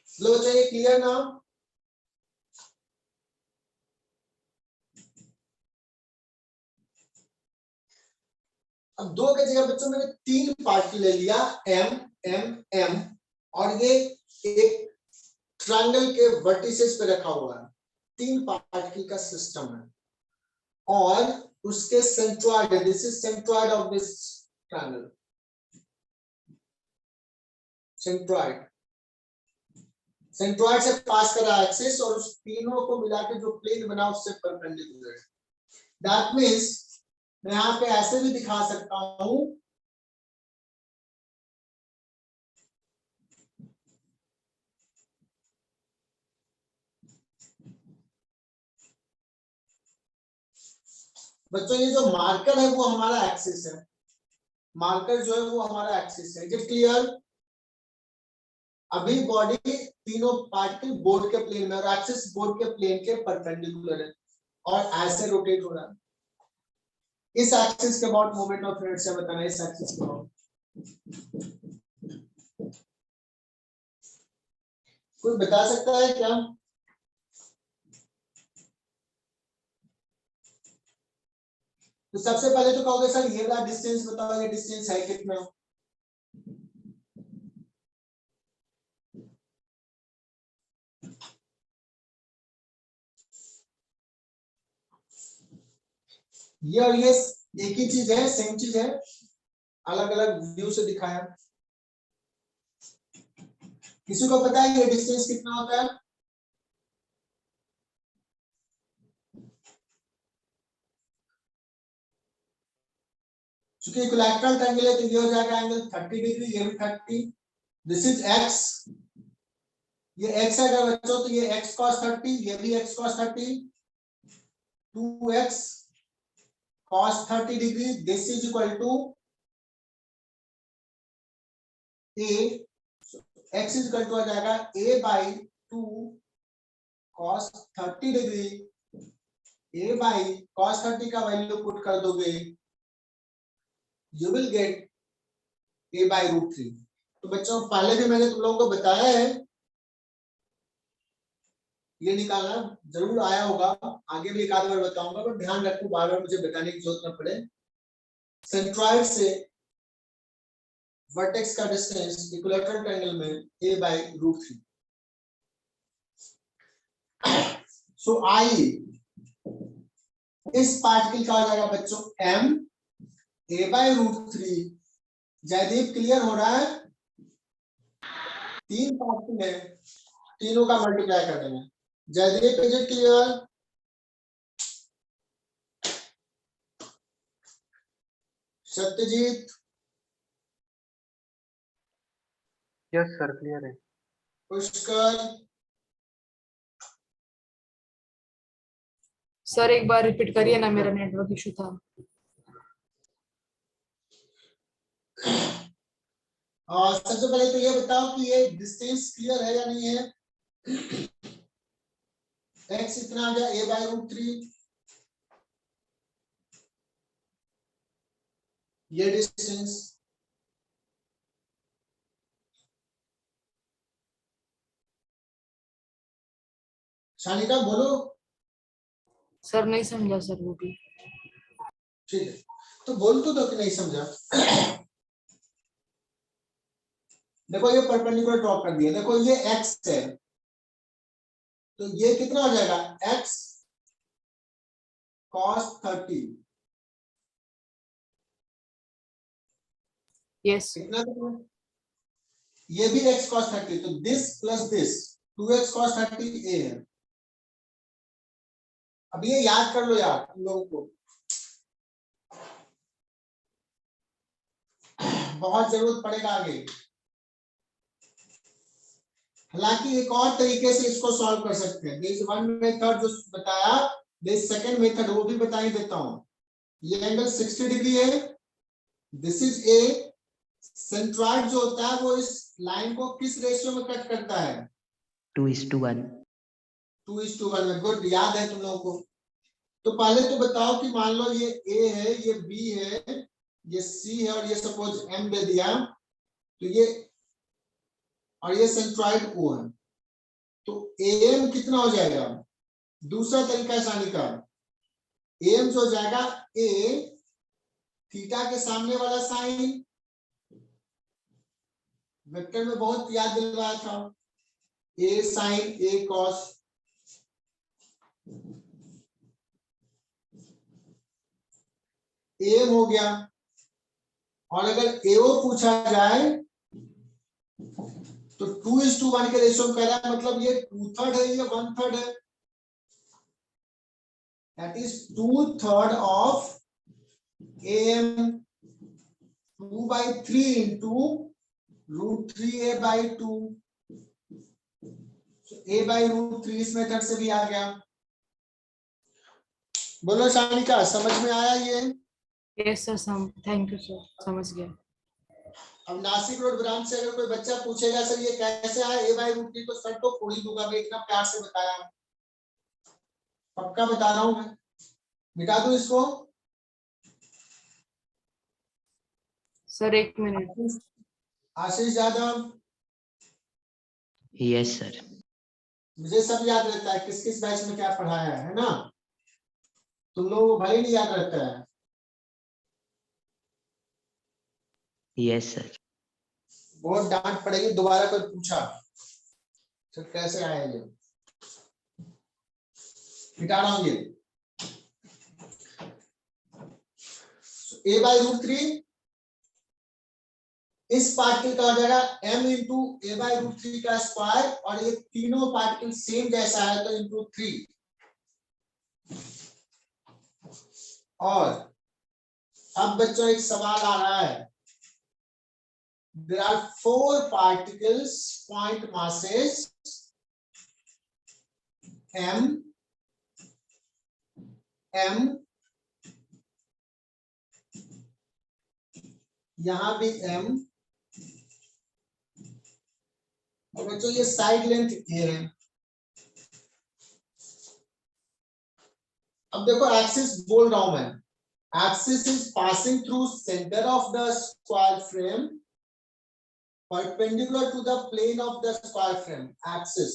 लो चाहिए, क्लियर ना? अब दो के जगह बच्चों मैंने तीन पार्टिकल ले लिया, एम एम एम, और ये एक ट्रायंगल के वर्टिसेस पे रखा हुआ है। तीन पार्टिकल का सिस्टम है और उसके सेंट्रॉइड है, this is centroid of this triangle, centroid, centroid से पास कर रहा है एक्सिस, और उस तीनों को मिला के जो प्लेन बना उससे परपेंडिकुलर है। दैट मींस मैं यहाँ पे ऐसे भी दिखा सकता हूं, बच्चों ये जो मार्कर है वो हमारा एक्सिस है, मार्कर जो है वो हमारा एक्सिस है। Is it clear? अभी बॉडी तीनों पार्टिकल बोर्ड के प्लेन में, और एक्सिस बोर्ड के प्लेन के परपेंडिकुलर है और ऐसे रोटेट हो रहा है। इस एक्सिस के अबाउट मोमेंट ऑफ इनर्शिया बताना, इस एक्सिस के अबाउट कोई बता सकता है क्या? तो सबसे पहले तो कहोगे सर ये वाला डिस्टेंस बताओ, ये डिस्टेंस है कितना? ये और ये एक ही चीज है, सेम चीज है, अलग अलग व्यू से दिखाया। किसी को पता है ये डिस्टेंस कितना होता है? चूंकि इक्विलैटरल ट्रायंगल है तो ये हो जाएगा एंगल 30 डिग्री, ये भी 30, दिस इज एक्स, ये एक्स है अगर बच्चों तो ये एक्स cos 30, ये भी x cos 30, 2x cos 30 degree, this is equal to a, x is equal to आ जाएगा a by 2 cos 30 degree, a by cos 30 का वैल्यू पुट कर दोगे, you will get a by root 3। तो बच्चों पहले भी मैंने तुम लोगों को बताया है, ये निकालना जरूर आया होगा, आगे भी एक आध बार बताऊंगा, पर ध्यान रखो बार बार मुझे बताने की जरूरत न पड़े। सेंट्रॉइड से वर्टेक्स का डिस्टेंस इक्विलैटरल ट्रायंगल में a by root 3। सो आई इस पार्टिकल का हो जाएगा बच्चों m a/√3। जयदीप क्लियर हो रहा है? 3 पार्टिकल है, तीनों का मल्टीप्लाई कर देंगे। Jaideep is it clear? Satyajit, yes sir clear है। पुष्कर, सर एक बार रिपीट करिए ना, मेरा नेटवर्क इशू था। और सबसे पहले तो ये बताओ कि ये डिस्टेंस क्लियर है या नहीं है? x इतना आ गया a/√3, ये डिस्टेंस। शानिका बोलो। सर नहीं समझा सर वो भी। ठीक है, तो बोल तो दो कि नहीं समझा। देखो ये परपेंडिकुलर ड्रॉ कर दिया, देखो ये x है, तो ये कितना हो जाएगा x cos 30। यस कितना देखो? ये भी x cos 30, तो this plus this 2x cos 30 a है। अब ये याद कर लो यार तुम लोगों को, बहुत जरूरत पड़ेगा आगे। हालांकि एक और तरीके से इसको सॉल्व कर सकते हैं। दिस वन मेथड जो बताया, दिस सेकंड मेथड वो भी बता ही देता हूं। ये एंगल 60 डिग्री है, दिस इज ए। सेंट्रॉइड जो होता है वो इस लाइन को किस रेशियो में कट करता है? 2:1। 2:1 में। गुड, याद है तुम लोगों को। तो पहले तो बताओ कि मान लो ये ए है, ये बी है, ये सी है और ये सपोज एम दे दिया, तो ये और ये सेंट्रॉइड ओ है, तो एम कितना हो जाएगा? दूसरा तरीका है सानी का, एम जो हो जाएगा ए थीटा के सामने वाला साइन, वेक्टर में बहुत याद दिलवाया था, ए साइन ए कॉस। एम हो गया। और अगर एओ पूछा जाए तो 2:1 के रेशियो में कह रहा है, मतलब ये 2/3 है, ये 1/3 है। That is 2/3 of am 2/3 into √3a/2। a/√3 इस मेथड से भी आ गया। बोलो शानिका, समझ में आया ये? Yes sir, thank you sir, समझ गया। अब नासिक रोड ब्रांच से अगर कोई बच्चा पूछेगा सर ये कैसे आया a/√3, तो सर तो खोल ही दूंगा, मैं इतना प्यार से बताया, पक्का बता रहा हूं मैं। मिटा दूं इसको? सर एक मिनट। आशीष यादव, यस सर। मुझे सब याद रहता है किस किस बैच में क्या पढ़ाया है ना? तुम लोगों को भले नहीं याद रहता है। Yes sir. बहुत डांट पड़ेगी दोबारा कोई पूछा तो कैसे आया ये, मिटा रहा हूं ये। a/√3 इस पार्टिकल का हो जाएगा m इंटू a/√3 का स्क्वायर, और ये तीनों पार्टिकल सेम जैसा है तो इंटू 3। और अब बच्चों एक सवाल आ रहा है, there are 4 particles point masses m, यहां भी m, और बच्चों ये साइड लेंथ a है। अब देखो एक्सिस बोल रहा हूं मैं, axis is passing through center of the square frame perpendicular to the plane of the square frame axis।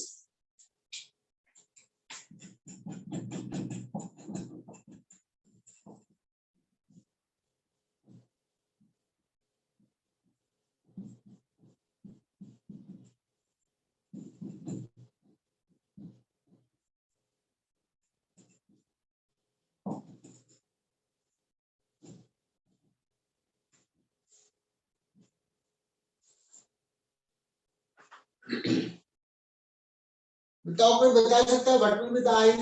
बताओ, कोई बता सकता है what will be the height?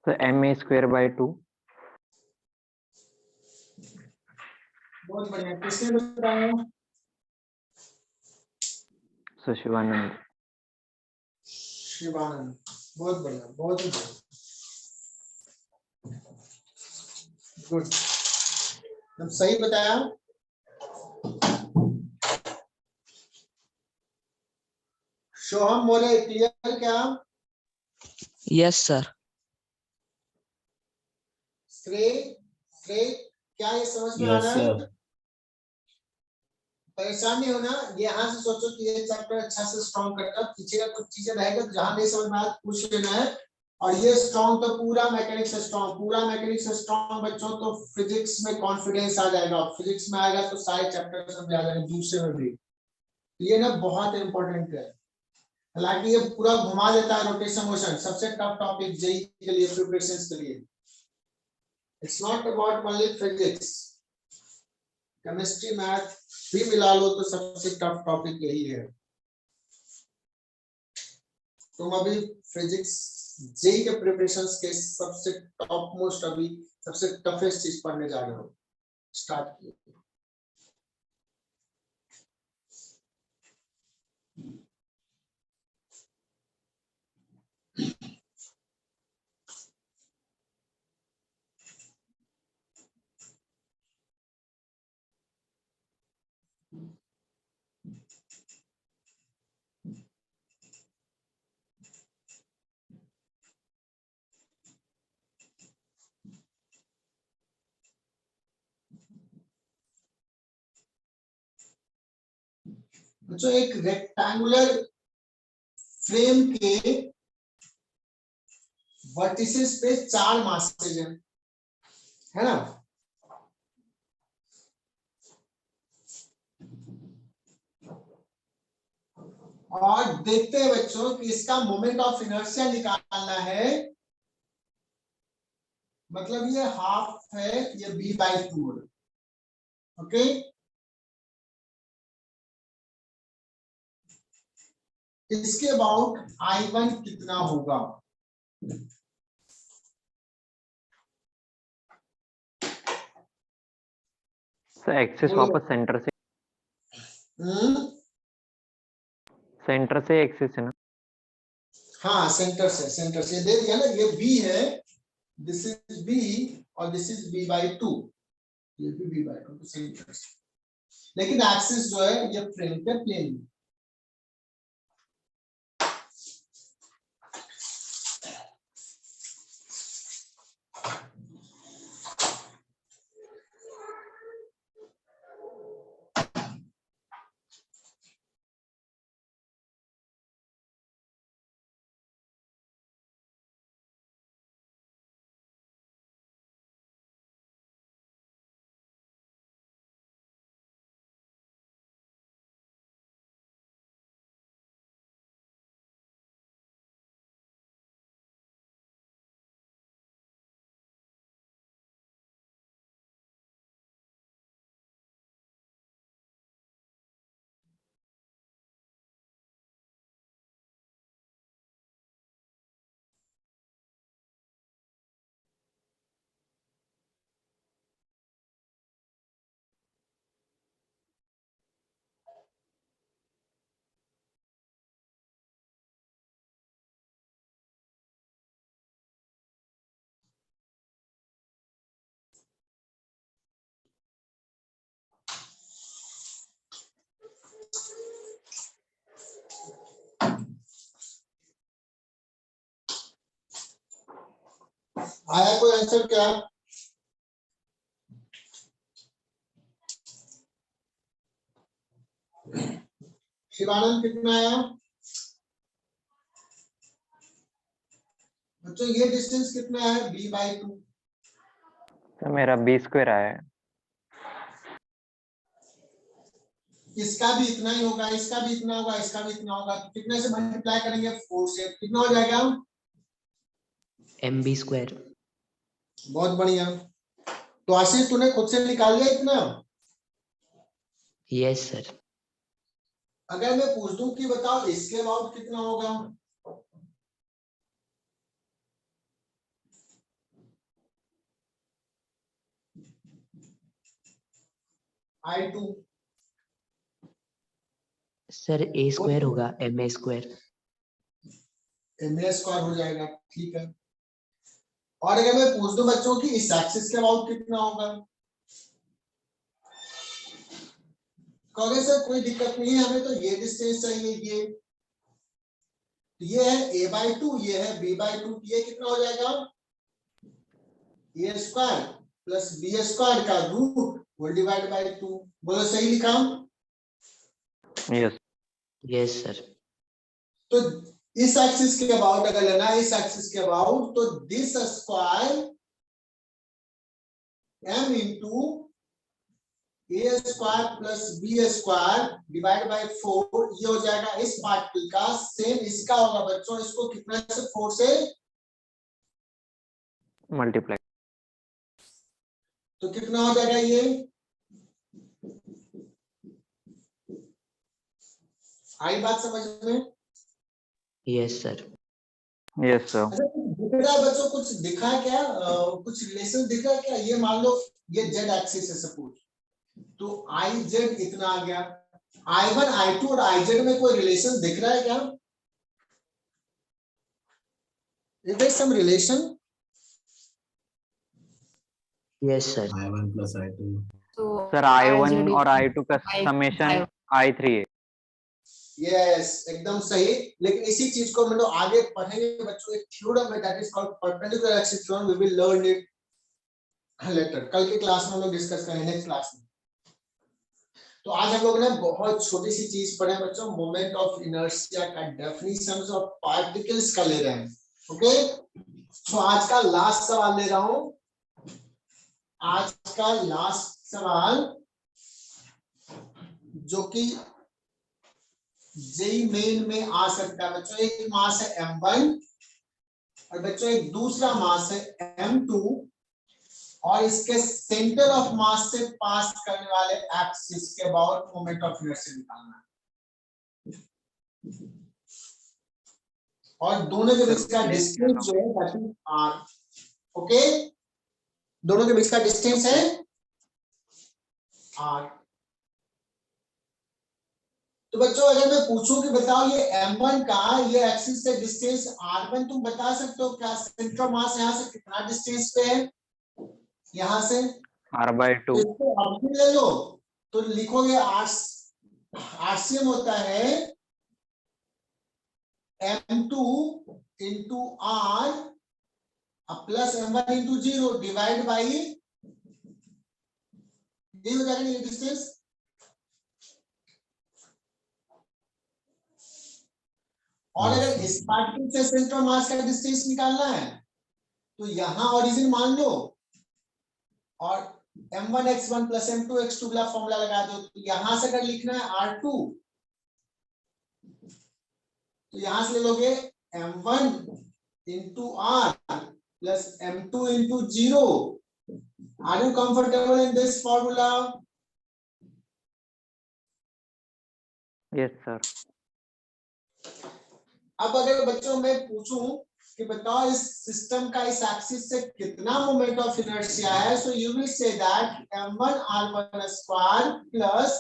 तो MA स्क्वायर बाय 2. बहुत बढ़िया, किसने बताया? सो शिवानंद. शिवानंद, बहुत बढ़िया, बहुत ही बढ़िया, गुड, तुम सही बताया। सोहम बोले क्लियर क्या? Yes, sir. श्रेय, श्रेय क्या ये समझ में आ Yes, रहा है? sir. परेशान नहीं होना, ये यहाँ से सोचो कि ये चैप्टर अच्छा से स्ट्रॉन्ग करना, पीछे का कुछ चीजें रहेगा तो जहां नहीं समझ में आया पूछ लेना है। और ये स्ट्रॉन्ग तो पूरा मैकेनिक्स स्ट्रॉन्ग, पूरा मैकेनिक्स स्ट्रॉन्ग बच्चों, तो फिजिक्स में कॉन्फिडेंस आ जाएगा, फिजिक्स में आएगा तो सारे चैप्टर समझ आ जाएंगे, दूसरे में भी। ये ना बहुत इंपॉर्टेंट है, हालांकि ये पूरा घुमा देता है रोटेशन मोशन, सबसे टफ टॉपिक जेई के लिए, प्रिपरेशन के लिए। It's not about only physics, chemistry math भी मिला लो तो सबसे टफ टॉपिक यही है। तुम अभी फिजिक्स जेई के प्रिपरेशंस के सबसे टॉप मोस्ट, अभी सबसे टफेस्ट चीज पढ़ने जा रहे हो, स्टार्ट किए। जो एक रेक्टेंगुलर फ्रेम के वर्टिसेस पे 4 मासेज है ना, और देखते हैं बच्चों कि इसका मोमेंट ऑफ इनर्शिया निकालना है, मतलब ये हाफ है, ये b/2 है, ओके। इसके अबाउट I1 कितना होगा? तो एक्सिस वापस सेंटर से एक्सिस है ना. हाँ, सेंटर से दे दिया ना, ये b है, दिस इज b और दिस इज b/2, ये भी b/2 तो सेंटर से, लेकिन एक्सिस जो है ये फ्रेम के प्लेन में। आया कोई आंसर क्या? शिवानंद कितना आया बच्चों? ये डिस्टेंस कितना है? b/2। तो मेरा B² आया है. इसका भी इतना ही होगा, इसका भी इतना होगा, इसका भी इतना होगा, तो कितने से मल्टीप्लाई करेंगे? 4 से। कितना हो जाएगा? MB square. बहुत बढ़िया। तो आशीष तूने खुद से निकाल लिया इतना? Yes sir. अगर मैं पूछ दूं कि बताओ इसके अबाउट कितना होगा? I2 सर A स्क्वायर होगा MA स्क्वायर। MA स्क्वायर हो जाएगा, ठीक है। और अगर मैं पूछ दूं बच्चों की इस एक्सिस के अबाउट कितना होगा? कहोगे सर कोई दिक्कत नहीं है, हमें तो ये डिस्टेंस चाहिए, ये है a/2, ये है b/2, ये कितना हो जाएगा? a square plus b square का रूट होल डिवाइड बाय 2। बोलो सही लिखा? Yes yes sir. तो इस एक्सिस के अबाउट अगर लेना है, इस एक्सिस के अबाउट, तो this square m into a square plus b square divide by 4, ये हो जाएगा इस पार्टिकल का। सेम इसका होगा बच्चों, इसको कितना से? 4 से मल्टीप्लाई। तो कितना हो जाएगा ये? आई बात समझ में? Yes sir. Yes sir. अच्छा दिख रहा है बच्चों, कुछ दिखा है क्या? कुछ रिलेशन दिख रहा है क्या? ये मान लो ये जेड एक्सिस है सपोज, तो आई जेड इतना आ गया। I1 I2 और IZ में कोई रिलेशन दिख रहा है क्या? Is there some relation? Yes sir. I1 plus I2. तो सर I1 IZ और I2 का समेशन I3 है। यस एकदम सही। लेकिन इसी चीज को हम लोग आगे पढ़ेंगे बच्चों, एक थ्योरम है that is called perpendicular axis theorem. We will learn it later, कल के क्लास में हम लोग डिस्कस करेंगे, नेक्स्ट क्लास में। तो आज हम लोग ने बहुत छोटी सी चीज पढ़े बच्चों, मोमेंट ऑफ इनर्शिया का डेफिनेशन और पार्टिकल्स का ले रहे हैं। ओके, तो आज का लास्ट सवाल ले रहा हूं। आज का लास्ट सवाल जो कि जेई मेन में आ सकता है बच्चों। एक मास है m1 और बच्चों एक दूसरा मास है m2 और इसके सेंटर ऑफ मास से पास करने वाले एक्सिस के अबाउट मोमेंट ऑफ इनर्शिया निकालना है। और दोनों के बीच का डिस्टेंस जो है दैट इज r। ओके, दोनों के बीच का डिस्टेंस है r। तो बच्चों अगर मैं पूछूं कि बताओ ये m1 का ये एक्सिस से डिस्टेंस r1 तुम बता सकते हो क्या? सेंटर ऑफ मास यहां से कितना डिस्टेंस पे है? यहां से r/2। तो इसको आप ले लो तो लिखोगे RCM होता है m2 into r plus m1 into 0 divide by, ये हो जाएगा ये डिस्टेंस। और अगर इस पार्टिकल से सेंटर ऑफ मास का डिस्टेंस निकालना है तो यहां ओरिजिन मान लो और m1 x1 plus m2 x2 वाला फॉर्मूला लगा दो। तो यहां से अगर लिखना है r2 तो यहां से ले लोगे m1 into r plus m2 into 0। Are you comfortable in this formula? Yes sir. अब अगर बच्चों मैं पूछूं कि बताओ इस सिस्टम का इस एक्सिस से कितना मोमेंट ऑफ इनर्शिया है, so you will say that m1 r1 square plus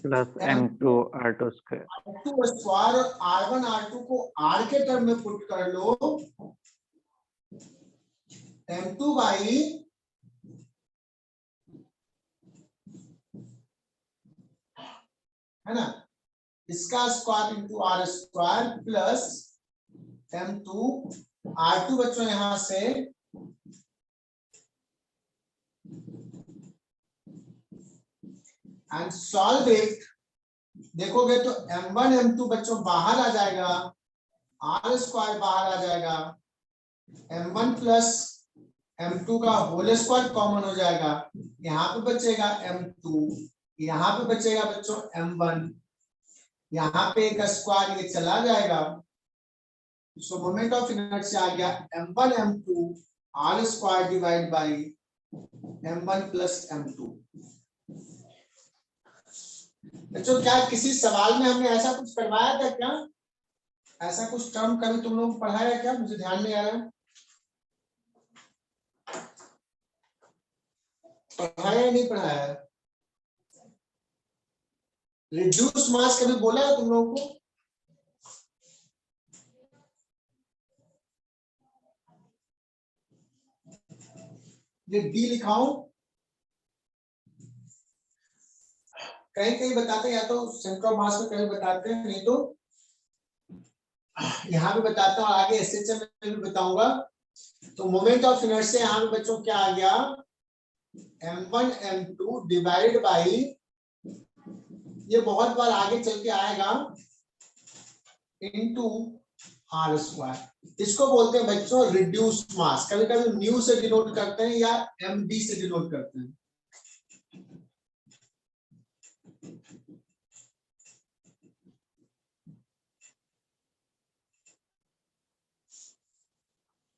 m2 r2 square. r2 square और r1 r2 को r के टर्म में पुट कर लो, m2 बाई है ना इसका square into r square plus m2 r2 बच्चों यहां से एंड सॉल्व इट। देखोगे तो m1 m2 बच्चों बाहर आ जाएगा, r स्क्वायर बाहर आ जाएगा, m1 प्लस m2 का होल स्क्वायर कॉमन हो जाएगा, यहाँ पे बचेगा m2 यहाँ पे बचेगा बच्चों m1, यहाँ पे एक स्क्वायर ये चला जाएगा, सो मोमेंट ऑफ इनर्शिया आ गया m1 m2 r square divide by m1 plus m2। बच्चों क्या किसी सवाल में हमने ऐसा कुछ करवाया था क्या? ऐसा कुछ टर्म कभी तुम लोग पढ़ाया क्या? मुझे ध्यान नहीं आ रहा है, पढ़ाया या नहीं पढ़ाया? रिड्यूस मास कभी बोला है तुम लोगों को? ये डी लिखाऊं? कहीं कहीं बताते हैं, या तो सेंटर ऑफ मास में कहीं बताते हैं, नहीं तो यहाँ भी बताता हूँ, आगे एसएचएम में भी बताऊंगा। तो मोमेंट ऑफ इनर्शिया यहाँ पे बच्चों क्या आ गया, m1 m2 डिवाइड बाई, ये बहुत बार आगे चल के आएगा, इनटू आर स्क्वायर। इसको बोलते हैं बच्चों रिड्यूस्ड मास, कभी कभी न्यू से डिनोट करते हैं या md से डिनोट करते हैं।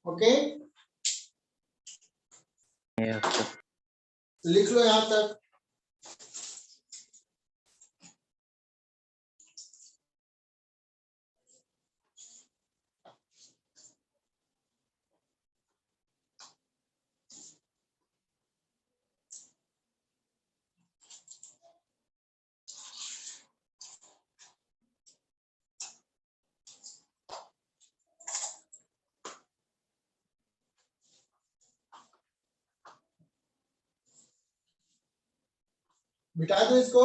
Okay, yes sir. लिख लो यहां तक। मिटा दो इसको।